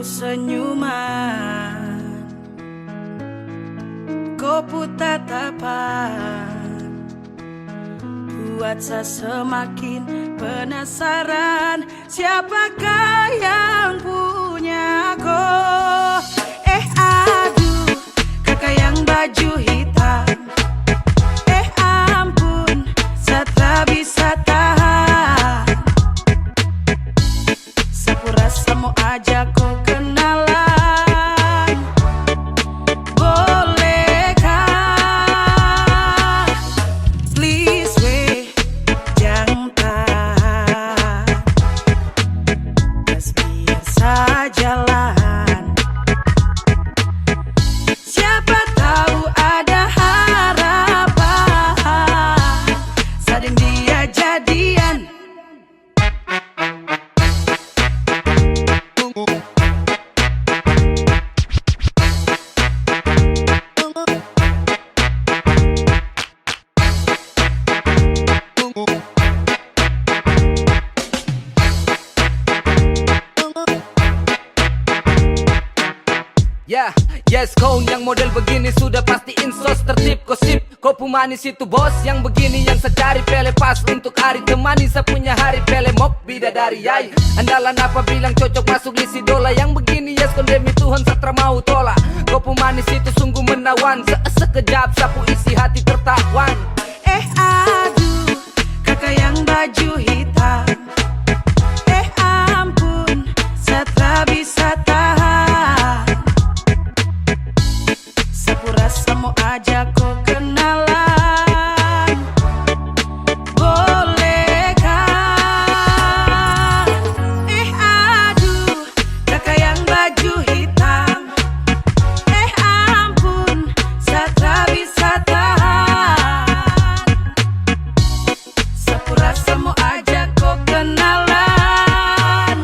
senyuman, kopu tatapan, buat saya semakin penasaran. Siapakah yang punya kau? Aduh, kakak yang baju hitam. Ampun, saya tak bisa tahan. Sepura mau ajak kau kenalan. Bolehkah? Please weh, jangan tahan. Just biar saya jalan. Siapa tahu ada harapan. Sadin dia jadian. Yes, kau yang model begini sudah pasti insos tertib gosip. Kau pemanis itu bos yang begini yang saya cari. Pele pas untuk hari temani saya punya hari. Pele mok bidadari yai. Andalan apa bilang cocok masuk list idola. Yang begini yes kondemi Tuhan satra mau tolak. Kau pemanis itu sungguh menawan. Sekejap sapu isi hati tertawan. Aduh, kakak yang baju hitam. Ampun, saya tak bisa tahan. Sepura mau ajak kau kenalan. Bolehkah? Aduh, kakak yang baju hitam. Ampun, saya tak bisa tahan. Sepura mau ajak kau kenalan.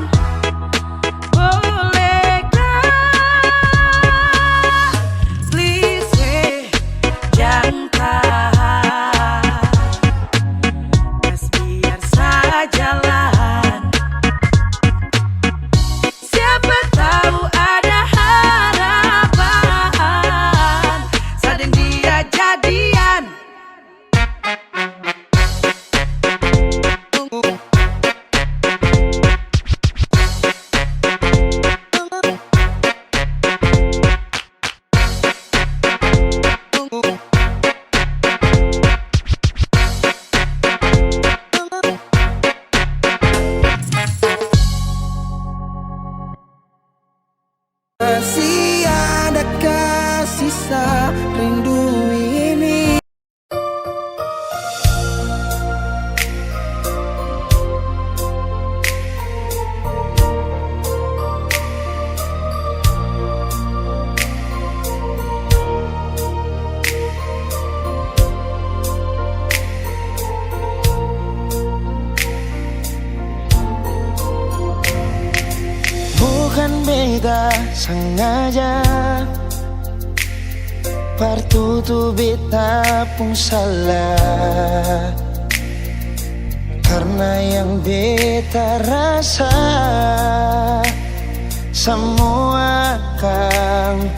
Bolehkah? Please weh, jangan tahan. Gas biar saya jalan. Siapa tahu ada harapan. Sadin dia jadian. Masih adakah sisa rindu ini? Bukan beta sengaja partutu beta pun salah. Karena yang beta rasa semua akan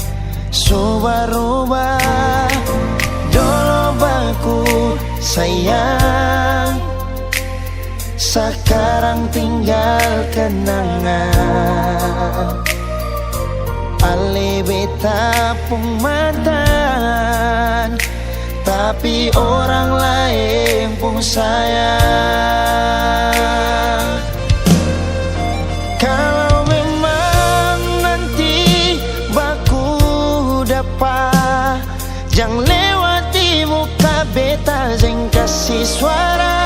subah-rubah. Dulu baku sayang, sekarang tinggal kenangan. Ali beta pun mantan, tapi orang lain pun sayang. Kalau memang nanti baku dapat, jangan lewati muka beta jeng kasih suara.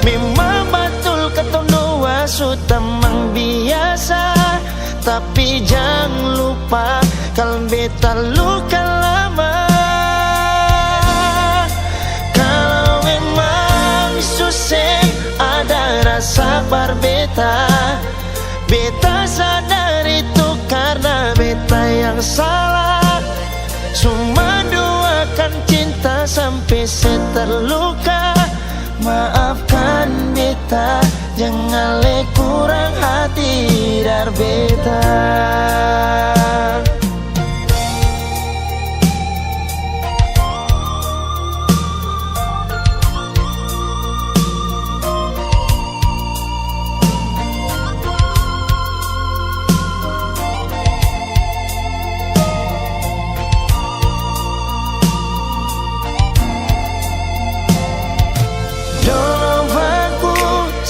Memang betul ketundua sudah mang biasa, tapi jangan lupa kalau beta luka lama. Kalau memang susah ada rasa berbeta, beta sadar itu karena beta yang salah. Cuma doakan cinta sampai terluka. Maafkan beta, jangan le kurang hati dar beta.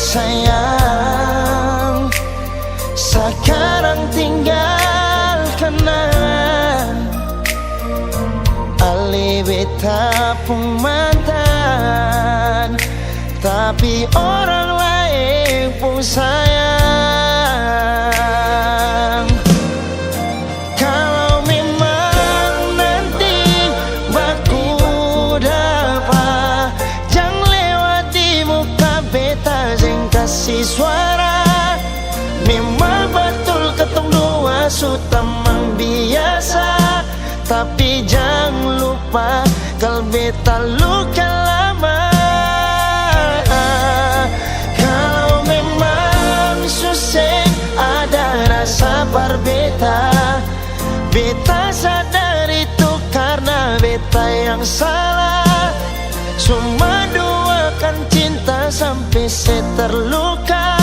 sayang, sekarang tinggal kenang Ali beta pun mantan, tapi orang lain pun sayang. Kalau memang nanti baku dapat, jangan lewati muka beta jeng kasih suara. Memang betul ketong dua sutamang biasa, tapi jangan lupa kalau beta luka lama. Kalau memang susah ada rasa berbeda, beta sadar itu karena beta yang salah. Cuma doakan cinta sampai saya terluka.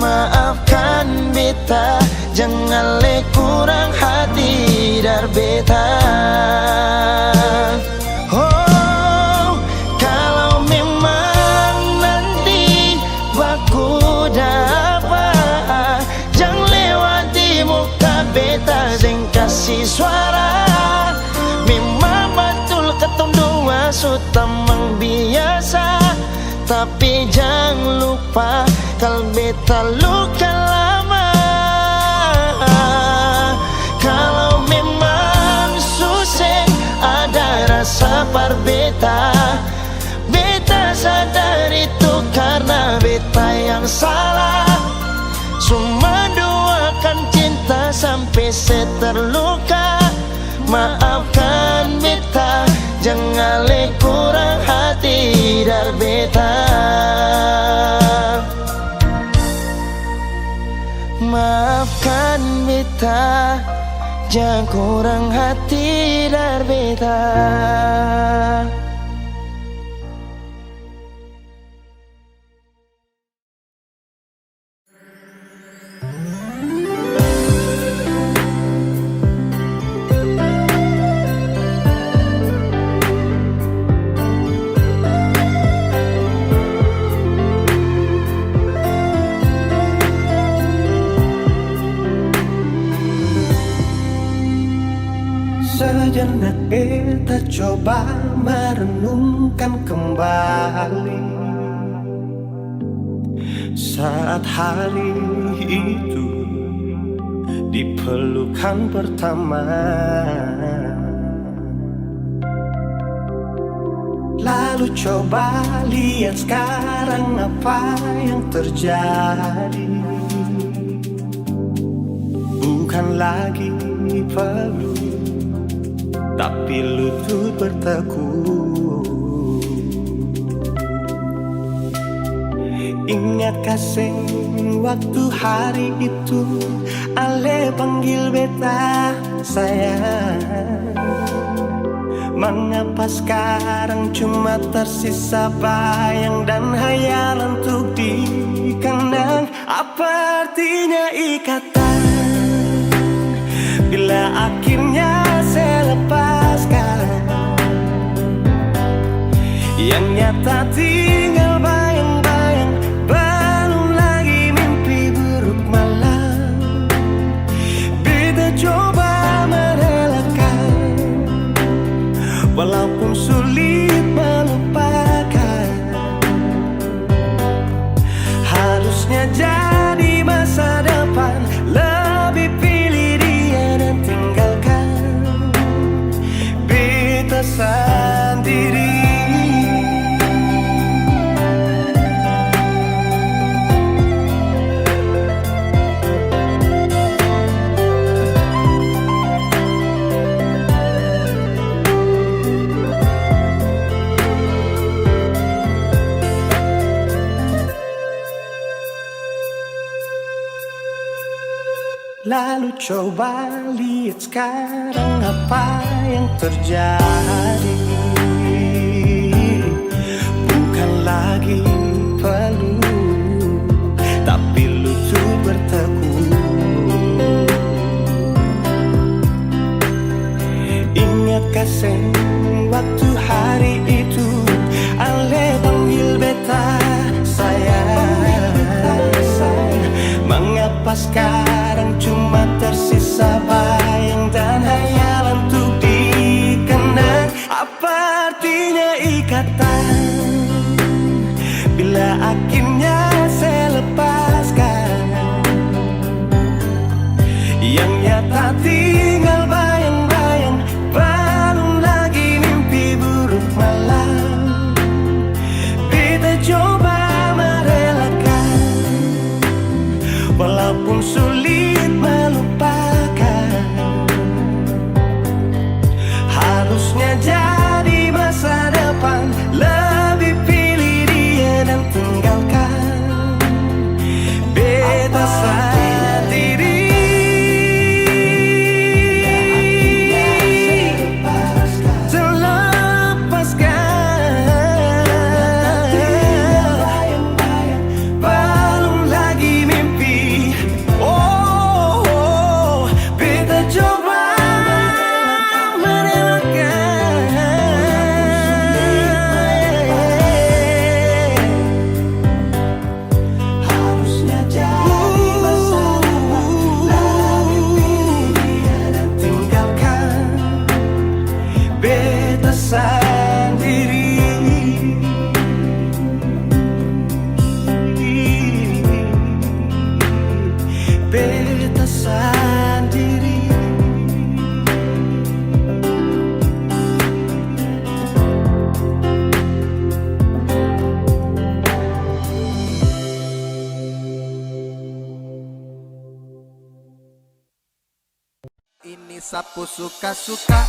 Maafkan beta, jangan le kurang hati dar beta. Oh, kalau memang nanti baku dapat, jangan lewati muka beta jeng kasih suara. Memang betul ketong dua sutamang biasa, tapi jangan lupa kalau beta luka lama. Kalau memang susah ada rasa berbeda, beta sadar itu karena beta yang salah. Cuma doakan cinta sampai saya terluka. Maafkan beta, jangan le kurang hati dar beta. Maafkan beta, jangan kurang hati dar beta. Sejenak beta coba merenungkan kembali saat hari itu di pelukan pertama. Lalu coba lihat sekarang apa yang terjadi. Bukan lagi peluk, tapi lutut bertekuk. Ingat kasih waktu hari itu Ale panggil beta sayang. Mengapa sekarang cuma tersisa bayang dan hayalan untuk dikenang? Apa artinya ikatan bila akhirnya saya lepaskan? Yang nyata tinggal bayang-bayang, belum lagi mimpi buruk malam. Beta coba merelakan, walaupun sulit melupakan. Harusnya jadi masa depan, lebih pilih dia dan tinggalkan beta sendiri. Lalu coba lihat sekarang apa yang terjadi. Bukan lagi peluk, tapi lutut bertekuk. Ingat kasih waktu hari itu Ale panggil beta sayang. sapu suka-suka.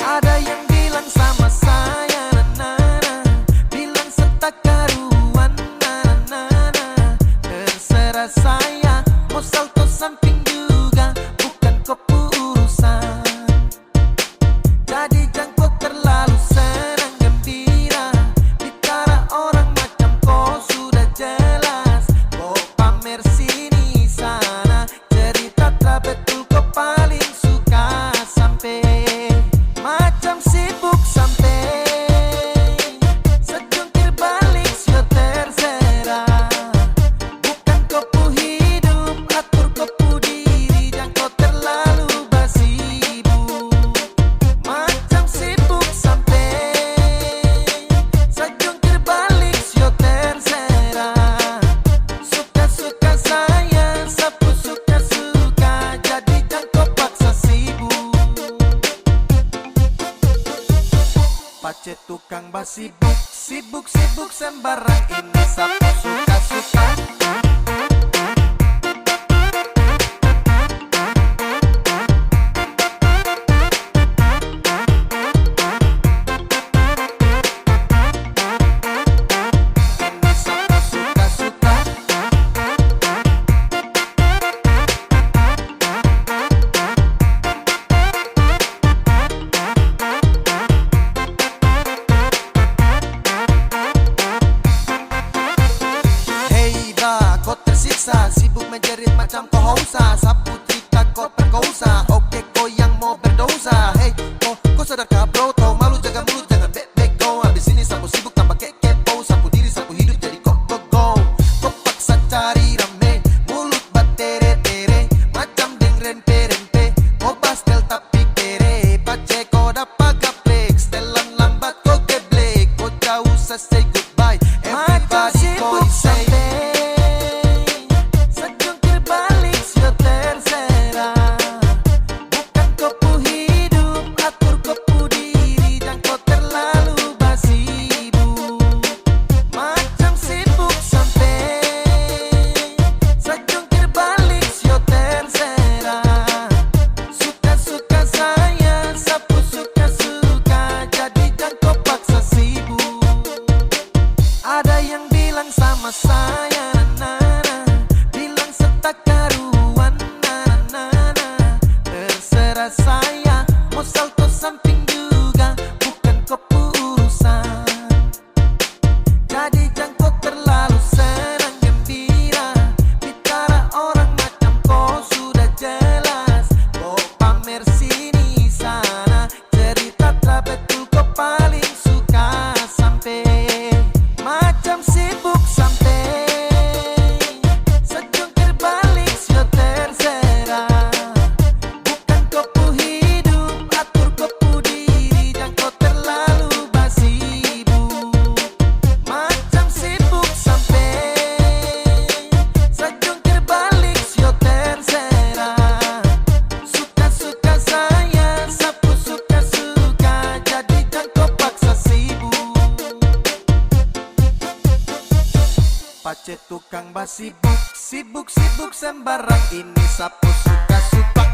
Ada yang bilang sama saya, na-na-na, bilang setak karuan, na-na-na. Terserah saya, mau salto samping juga, bukan kopu urusan. Jadi jangan kau terlalu senang gembira, bicara orang macam kau sudah jelas. Kau pamer sini sana, cerita tak betul kau paling suka sampai macam sibuk sampai sejungkir balik sio terserah. Bukan kopu hidup, atur kopu diri, jangan kau terlalu basibuk. Macam sibuk sampai sejungkir balik sio terserah. Suka-suka saya, sapu suka-suka, jadi jangan kau paksa sibuk. Pace tukang basibuk, sibuk-sibuk sembarang, ini sapu suka-suka. Ini sapu suka-suka. Hei dah, kau tersiksa, sibuk menjerit macam kau hausa. Sapu cerita kau perkosa, oke kau yang mau berdosa. Hei, kau sadarkah bro, tau malu jaga mulut, jangan bek-bek go. Habis ini sapu sibuk tambah kepo, sapu diri, sapu hidup jadi go. Kau paksa cari rame, mulut batere-tere, macam deng rempe-rempe. Kau pastel tapi kere, pace kau dapat gaplek, setelan lambat kau geblek. Kau jauh say goodbye, everybody kau say. Sejungkir balik sio terserah. Bukan kopu hidup, atur kopu diri, jangan kau terlalu basibuk. Macam sibuk sampai sejungkir balik sio terserah. Suka-suka saya, sapu suka-suka, jadi jangan kau paksa sibuk. Ada yang bilang sama saya, na-na, bilang setak karuan, na-na-na. Terserah saya, mau salto samping juga, bukan kopu urusan. Jadi jangan kau terlalu senang gembira, bicara orang macam kau sudah jelas. Kau pamer sini sana, cerita tak betul kau paling suka sampai macam sibuk sampai sejungkir balik sio terserah. Bukan kopu hidup, atur kopu diri, jangan kau terlalu basibuk. Macam sibuk sampai sejungkir balik sio terserah. Suka-suka saya, sapu suka-suka, jadi jangan kau paksa sibuk. Pace tukang basibuk, sibuk-sibuk sembarang, ini sapu suka-suka.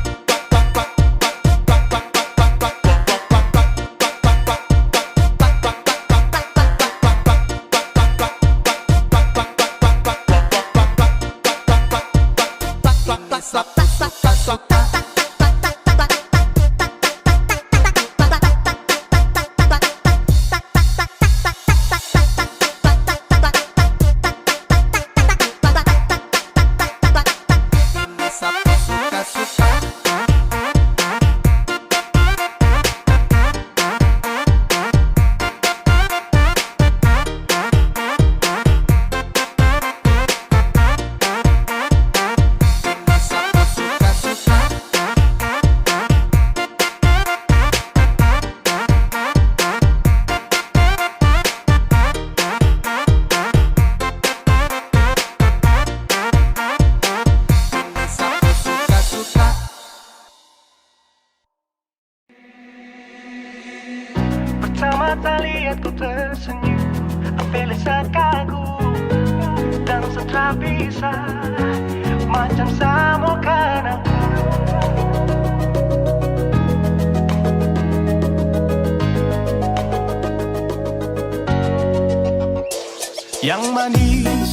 Ini sapu suka-suka. Ini sapu suka-suka. tak lihat ku tersenyum, apele saat kagum dan setelah bisa macam sama kan aku. Yang manis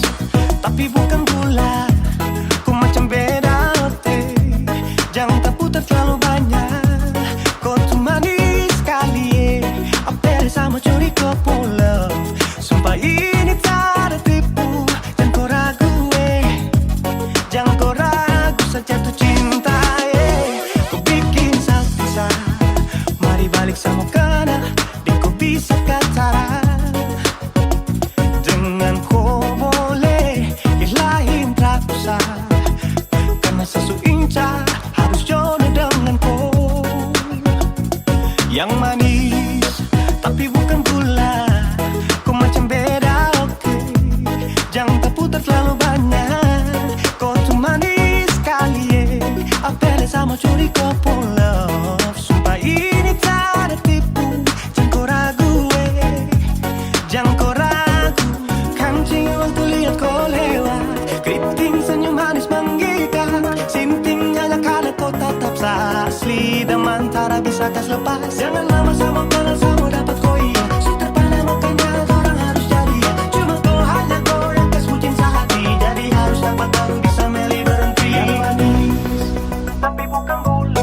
tapi bukan gula, ku macam beda oke. Jangan tak putar terlalu banyak, kau tuh manis sekali. Apel sama curi kau pulau, sumpah ini tak ada tipu. Jangan kau ragu jangan kau ragu saja tuh cinta kau bikin saksa, mari balik sama kena, di kau bisa kata. Karena sesuinca harus jodoh denganku. Yang manis tapi bukan gula, kau macam beda oke. Jangan kau putar terlalu banyak, kau tuh manis sekali apel sama curi kau pulau, sumpah ini tak ada tipu. Jangan kau ragu jangan kau ragu. Kancing waktu lihat kau lewat, keriting senyum manis menggigit, sintingnya karena kau tetap asli dan mantara bisa kas lepas. Jangan lama sama kenal sama dapat kau iya, sudah pada makanya orang harus jadi ya. Cuma kau hanya kau yang kas bucin sehati, jadi harus dapat baru bisa meli berhenti. Yang manis tapi bukan gula,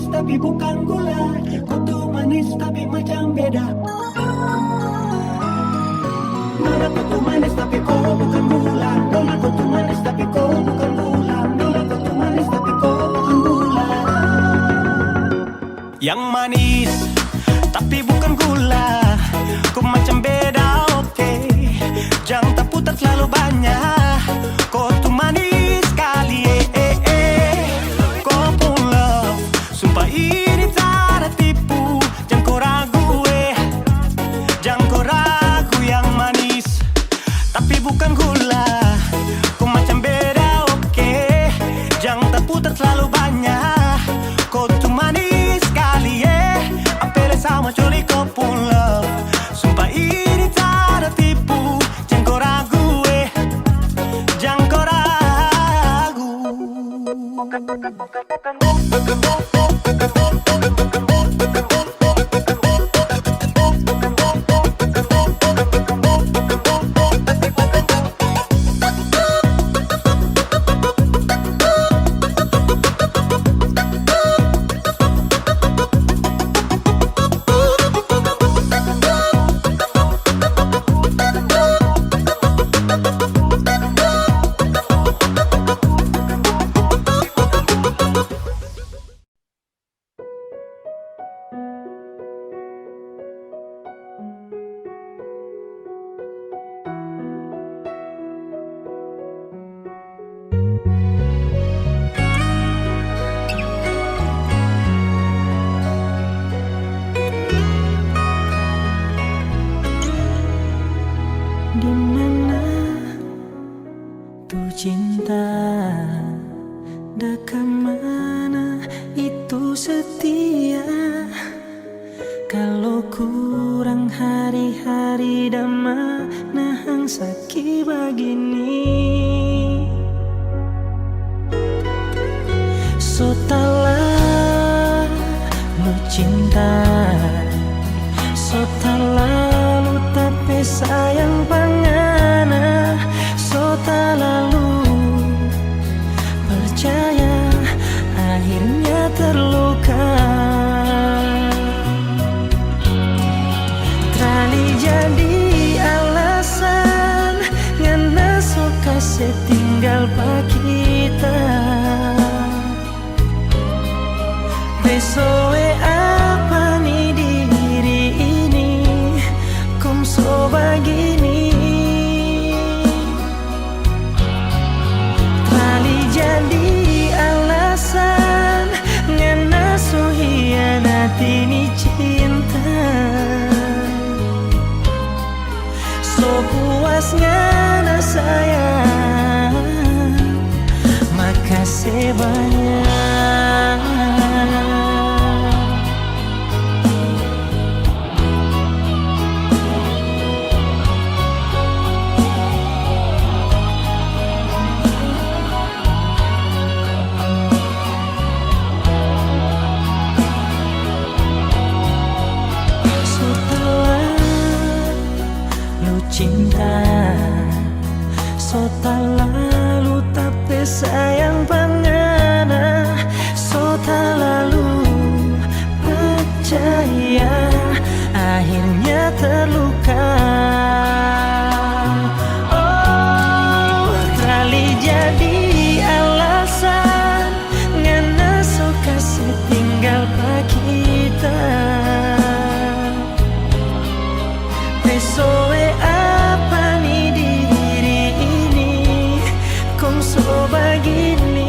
tapi bukan gula, kau tuh manis tapi macam beda. Nona kau tuh manis tapi kau bukan gula, nona kau tuh manis tapi kau bukan gula, nona kau tuh manis tapi kau bukan gula. Yang manis tapi bukan gula, kau macam beda oke. Jangan tak putar terlalu banyak, kau tuh manis sekali kau pulau, sumpah ini tak ada tipu. Jangan kau ragu jangan kau ragu. Yang manis tapi bukan gula, kau macam beda oke. Jangan tak putar terlalu banyak, kau tuh manis sekali apel sama curi kau pulau, sumpah ini tak ada tipu. Jangan kau ragu jangan kau ragu. Dimana tuh cinta, dah kemana itu setia. Kalau kurang hari-hari dan mana hang sakit begini. So talah lu cinta, so talah lu tapi sayang pangana, so talah lu percaya akhirnya terluka. Trali jadi alasan ngana suka setinggal pak kita. Besoe apa So tak lalu tapi sayang pangana, so tak lalu percaya akhirnya terluka. Oh, terali jadi alasan ngana so kasih tinggal pak kita. Pesoe apa nih diri ini kong so begini.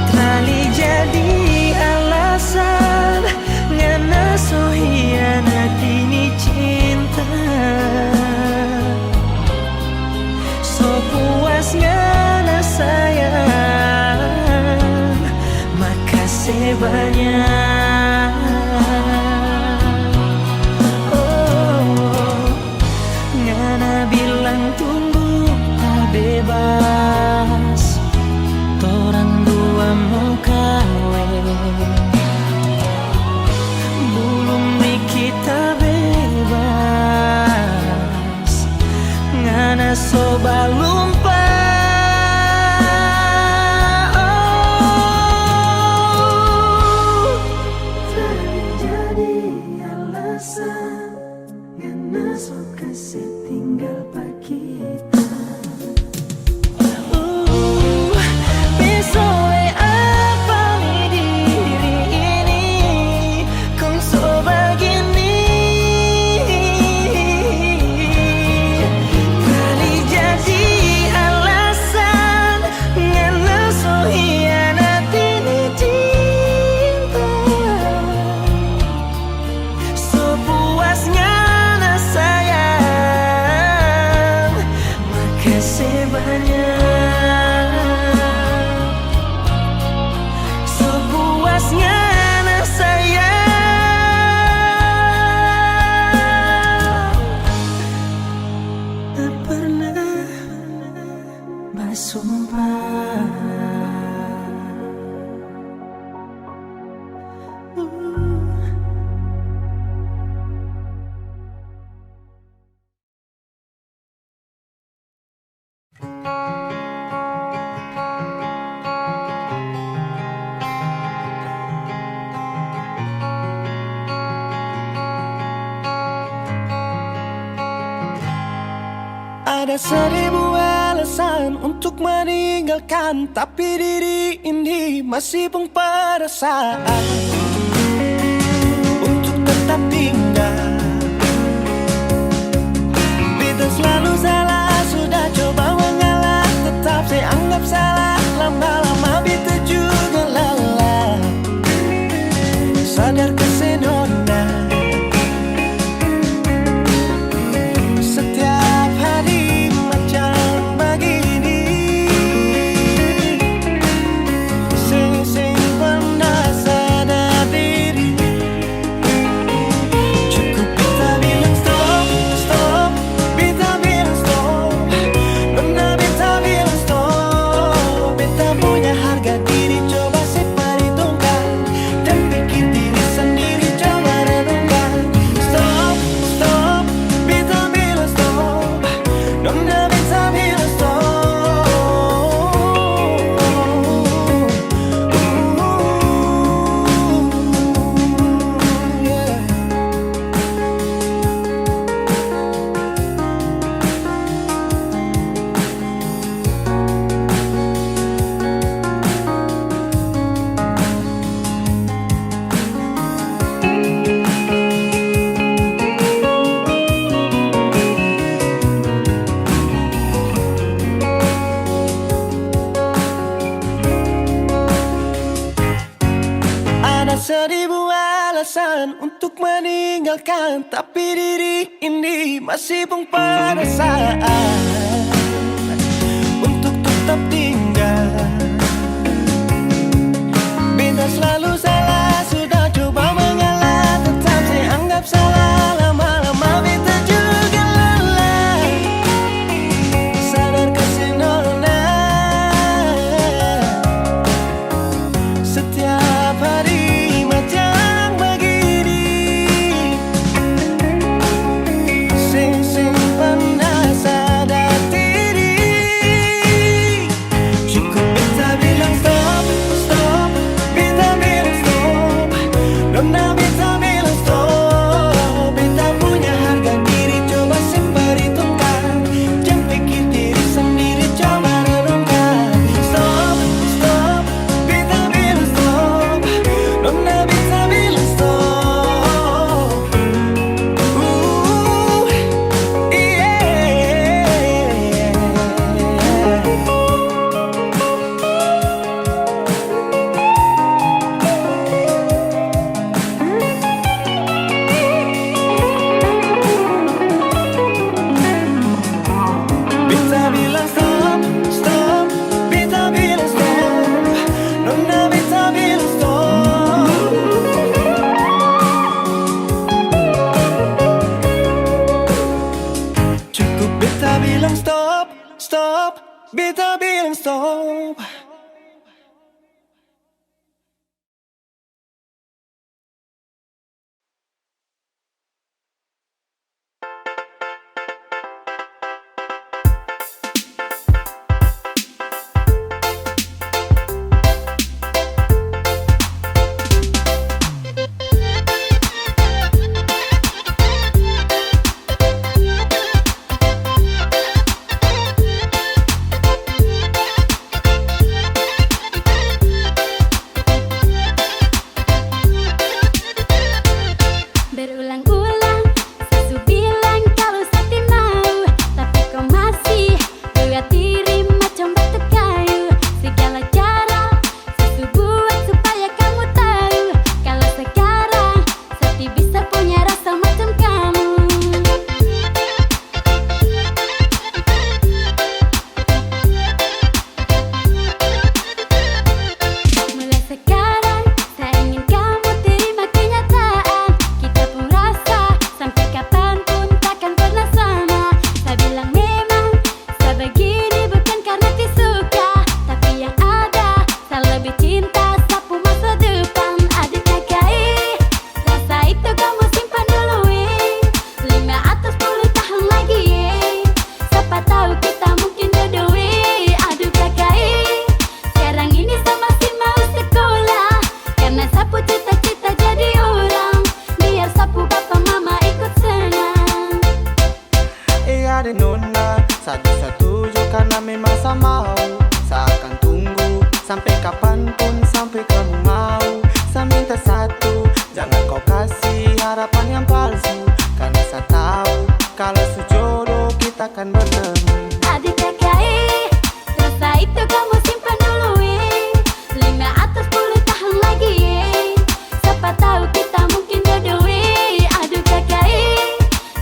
Terali jadi alasan ngana so hianat ini cinta. So puas ngana sayang, makasih banyak. Oh, ngana bilang tunggu tak bebas, torang dua mau kawin. Belum nih kita bebas, ngana so balumpa. Oh, terjadi alasan ngana so kasih tinggal pak kita. Pesoe apa nih diri ini kong so begini. Kali jadi alasan ngana so hianat ini cinta. So puas ngana sayang, makasih banyak. So puas ngana sayang, tak pernah bersumpah. Ada seribu alasan untuk meninggalkan, tapi diri ini masih pun perasaan untuk tetap tinggal. Beta selalu salah, sudah coba mengalah, tetap saya anggap salah. Lama-lama beta juga lelah, sadar kesenona. Setiap hari macam begini, sing pernah sadar diri. Cukup beta bilang stop, stop, beta bilang stop. Benar beta bilang stop. Beta punya harga diri, coba saya perhitungkan dan pikir diri sendiri, coba renungkan. Stop, stop, beta bilang stop. Benar beta bilang stop. Yeah. Ada seribu alasan untuk meninggalkan, tapi diri ini masih pun perasaan untuk tetap tinggal. Beta selalu salah, sudah coba mengalah, tetap saya anggap salah. Lama-lama beta juga lelah, sadar kesenona. Setiap hari macam begini, sing bilang stop, stop, beta bilang stop. Berulang-ulang Susu bilang kalau Sakti mau, tapi kau masih buat diri macam batu kayu. Segala cara Susu buat supaya kamu tahu kalau sekarang Sakti bisa punya rasa macam kamu. Mulai sekarang saya ingin kamu terima kenyataan. Kita pun rasa sampai kapanpun takkan pernah sama. Saya bilang memang saya begini bukan karena disuka, tapi yang ada saya lebih cinta sapu masa depan. Adik KKI, rasa itu kamu simpan dulu 5 atau 10 tahun lagi siapa tahu kita mungkin jodoh Aduh KKI, sekarang ini saya masih mau sekolah karena sapu cita-cita jadi orang, biar sapu papa mama ikut senang. Ada nona, satu-satuju karena memang saya mau. Saya akan tunggu sampai kapanpun, sampai kamu mau. Saya minta satu, jangan kau kasih harapan yang palsu, karena saya tahu kalau sejodoh kita akan bertemu. Adik KKI, rasa itu kamu simpan dulu 5 atau 10 tahun lagi siapa tahu kita mungkin jodoh Aduh KKI,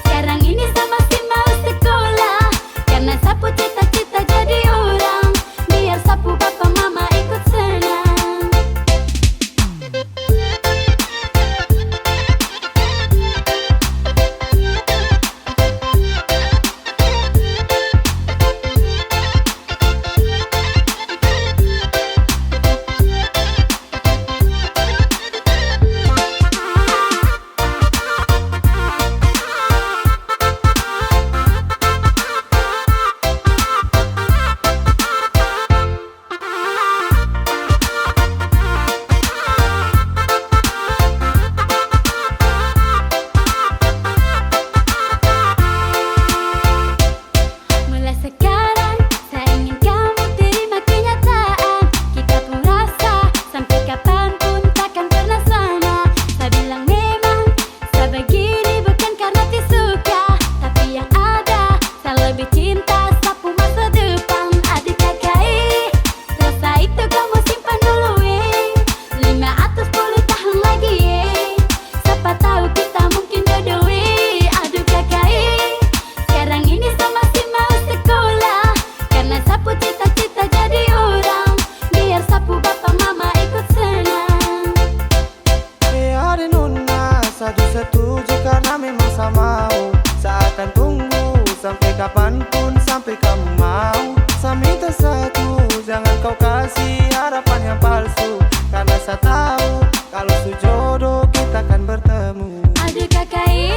sekarang ini saya masih mau sekolah karena sapu cita-cita jadi orang, biar sapu papa mama ikut senang. Mulai sekarang saya ingin kamu terima kenyataan. Kita pun rasa sampai kapanpun takkan pernah sama. Saya bilang memang saya begini bukan karena disuka, tapi yang ada saya lebih cinta sapu masa depan. Adik KKI, rasa itu kamu simpan dulu 5 atau 10 tahun lagi siapa tahu kita mungkin jodoh Aduh KKI, sekarang ini saya masih mau sekolah karena sapu cita-cita jadi orang, biar sapu papa mama ikut senang. Ada nona, satu-satuju karena memang saya mau. Saya akan tunggu sampai kapanpun, sampai kamu mau. Saya minta satu, jangan kau kasih harapan yang palsu, karena saya tahu kalau sejodoh kita akan bertemu. Aduh KKI,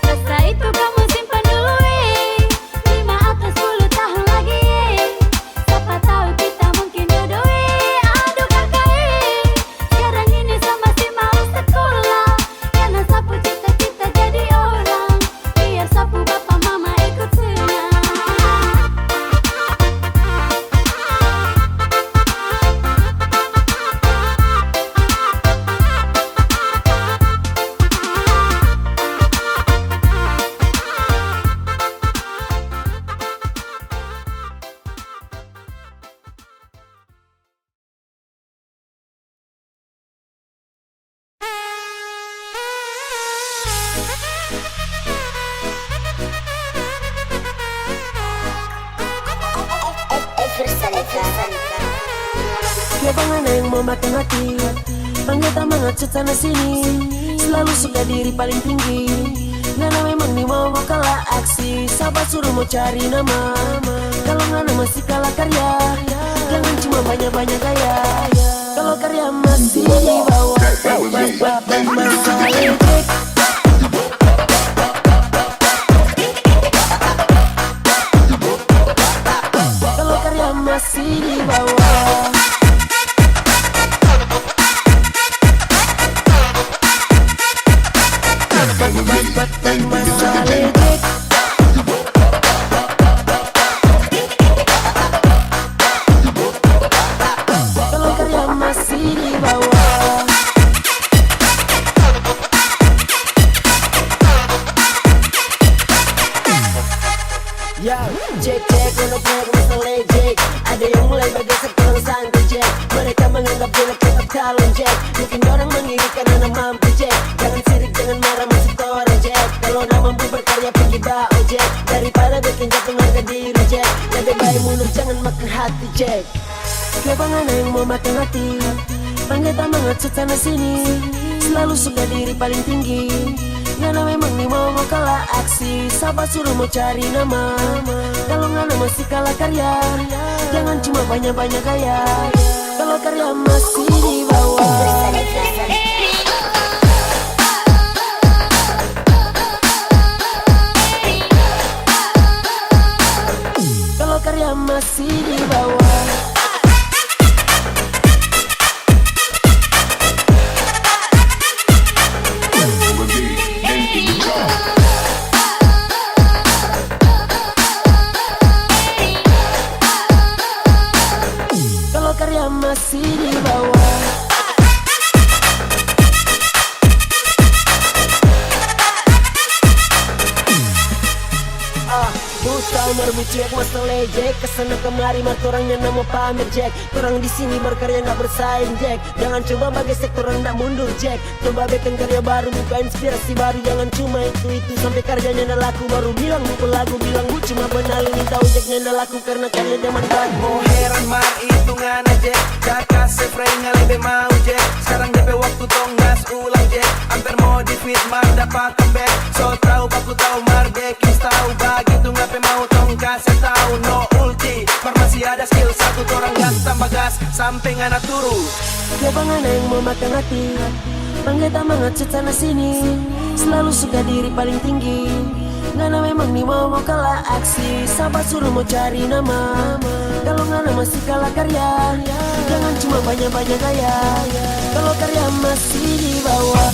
rasa itu kamu simpan dulu 5 atau 10 tahun lagi siapa tahu kita mungkin jodoh Aduh KKI, sekarang ini saya masih mau sekolah karena sapu cita-cita jadi orang, biar sapu papa mama ikut senang. Siapa mana yang mau makan hati? Panggil tak mengacut sana sini, selalu suka diri paling tinggi. Nana memang di mau kalah aksi, sabar suruh mau cari nama. Kalau nggak nama masih kalah karya, jangan cuma banyak-banyak gaya. Kalau karya masih di bawah, masalah ejek. Kalau karya masih di bawah, masalah ejek. Kalau karya masih di bawah, yo, cek on the track, masalah ejek. Ada yang mulai bergeser kurang santai Jack. Mereka menganggap jelek tetap calon Jack. Mungkin orang mengiri karena nama mampu Jack. Jangan sirik, jangan marah masih orang Jack. Kalau nak mampu berkarya pergi bawa Jack. Daripada bikin jatuh harga diri Jack. Lebih baik mundur jangan makan hati Jack. Kebangan yang mau makan hati, panggil tamangat sana sini. Selalu suka diri paling tinggi. Ngana memang nih mau kalah aksi, sabar suruh mau cari nama. Kalau ngana masih kalah karya, jangan cuma banyak-banyak gaya. Kalau karya masih di bawah, kalau karya masih di bawah, kalau karya masih di bawah. Buta umur Jack, masalah Jack. Kesana kemari mat orangnya nama pamer Jack. Orang di sini berkarya nggak bersaing Jack. Jangan coba bagi sektor orang nggak mundur Jack. Coba bikin karya baru, buka inspirasi baru. Jangan cuma itu sampai karyanya nggak laku. Baru bilang buku lagu, bilang bu cuma benar ini tahu Jacknya nggak laku karena karya zaman baru. Oh heran mar hitungan aja, kakak sefrenya lebih mau Jack. Sekarang DP waktu tong gas ulang Jack. Hampir mau di fit mar dapat comeback. So tahu baku tahu mar Jack tahu begitu ngapain mau tong kasih tahu no ulti. Mar masih ada skill satu orang gas tambah gas sampai ngana turu. Kebangan yang mau makan hati, panggil tamangat sana sini. Selalu suka diri paling tinggi. Ngana memang nih mau kalah aksi, sabar suruh mau cari nama. Kalau ngana masih kalah karya, jangan cuma banyak-banyak gaya. Kalau karya masih di bawah,